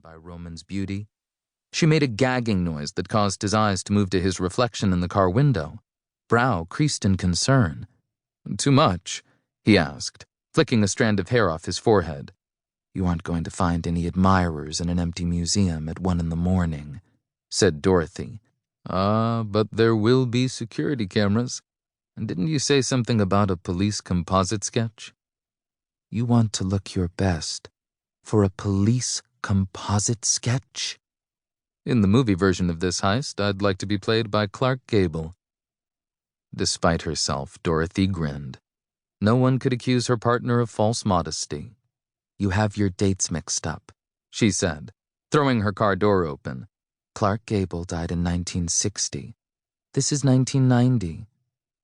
by Roman's beauty. She made a gagging noise that caused his eyes to move to his reflection in the car window, brow creased in concern. "Too much?" he asked, flicking a strand of hair off his forehead. "You aren't going to find any admirers in an empty museum at 1 a.m, said Dorothy. But there will be security cameras. And didn't you say something about a police composite sketch?" "You want to look your best for a police composite sketch?" "In the movie version of this heist, I'd like to be played by Clark Gable." Despite herself, Dorothy grinned. No one could accuse her partner of false modesty. "You have your dates mixed up," she said, throwing her car door open. "Clark Gable died in 1960. This is 1990.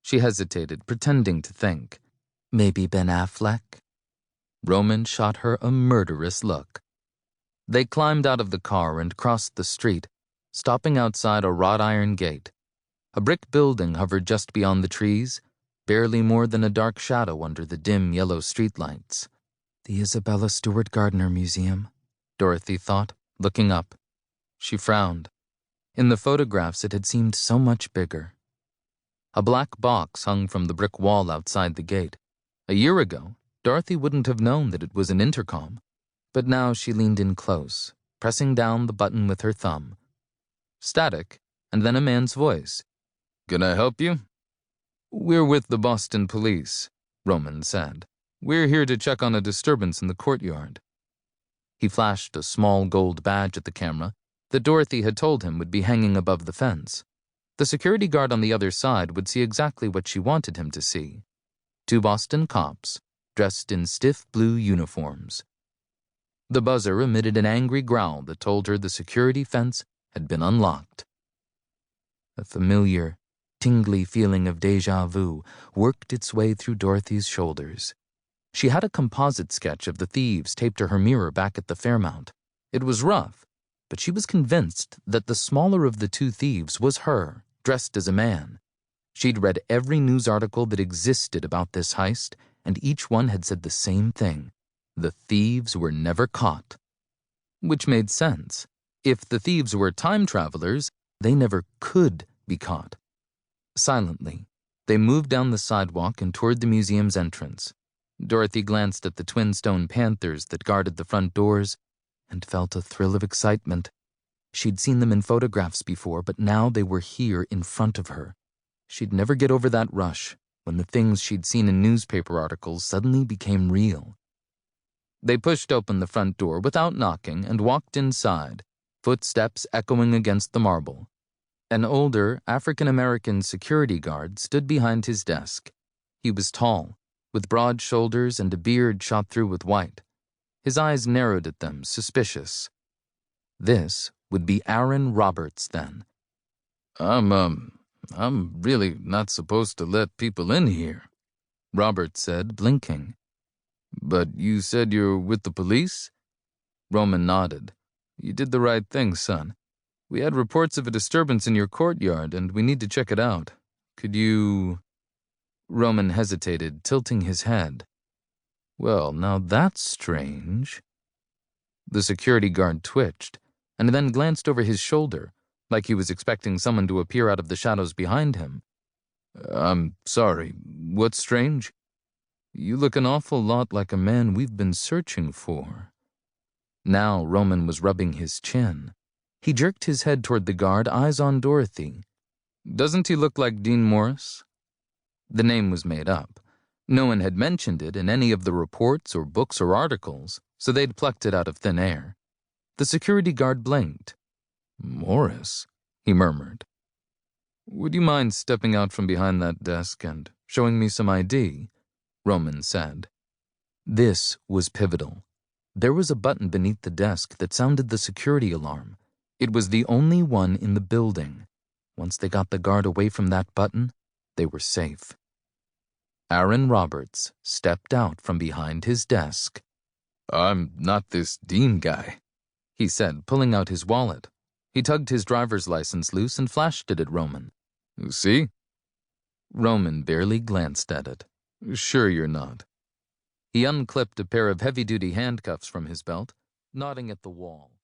She hesitated, pretending to think. "Maybe Ben Affleck?" Roman shot her a murderous look. They climbed out of the car and crossed the street, stopping outside a wrought iron gate. A brick building hovered just beyond the trees, barely more than a dark shadow under the dim yellow streetlights. "The Isabella Stewart Gardner Museum," Dorothy thought, looking up. She frowned. In the photographs it had seemed so much bigger. A black box hung from the brick wall outside the gate. A year ago, Dorothy wouldn't have known that it was an intercom, but now she leaned in close, pressing down the button with her thumb. Static, and then a man's voice. "Can I help you?" "We're with the Boston police," Roman said. "We're here to check on a disturbance in the courtyard." He flashed a small gold badge at the camera that Dorothy had told him would be hanging above the fence. The security guard on the other side would see exactly what she wanted him to see. 2 Boston cops, dressed in stiff blue uniforms. The buzzer emitted an angry growl that told her the security fence had been unlocked. A familiar, tingly feeling of déjà vu worked its way through Dorothy's shoulders. She had a composite sketch of the thieves taped to her mirror back at the Fairmount. It was rough, but she was convinced that the smaller of the 2 thieves was her, dressed as a man. She'd read every news article that existed about this heist, and each one had said the same thing. The thieves were never caught. Which made sense. If the thieves were time travelers, they never could be caught. Silently, they moved down the sidewalk and toward the museum's entrance. Dorothy glanced at the twin stone panthers that guarded the front doors and felt a thrill of excitement. She'd seen them in photographs before, but now they were here in front of her. She'd never get over that rush when the things she'd seen in newspaper articles suddenly became real. They pushed open the front door without knocking and walked inside, footsteps echoing against the marble. An older African-American security guard stood behind his desk. He was tall, with broad shoulders and a beard shot through with white. His eyes narrowed at them, suspicious. This would be Aaron Roberts, then. I'm really not supposed to let people in here," Roberts said, blinking. "But you said you're with the police?" Roman nodded. "You did the right thing, son. We had reports of a disturbance in your courtyard, and we need to check it out. Could you—" Roman hesitated, tilting his head. "Well, now that's strange." The security guard twitched, and then glanced over his shoulder, like he was expecting someone to appear out of the shadows behind him. "I'm sorry, what's strange?" "You look an awful lot like a man we've been searching for." Now Roman was rubbing his chin. He jerked his head toward the guard, eyes on Dorothy. "Doesn't he look like Dean Morris?" The name was made up. No one had mentioned it in any of the reports or books or articles, so they'd plucked it out of thin air. The security guard blinked. "Morris," he murmured. "Would you mind stepping out from behind that desk and showing me some ID?" Roman said. This was pivotal. There was a button beneath the desk that sounded the security alarm. It was the only one in the building. Once they got the guard away from that button, they were safe. Aaron Roberts stepped out from behind his desk. "I'm not this Dean guy," he said, pulling out his wallet. He tugged his driver's license loose and flashed it at Roman. "See?" Roman barely glanced at it. "Sure you're not." He unclipped a pair of heavy-duty handcuffs from his belt, nodding at the wall.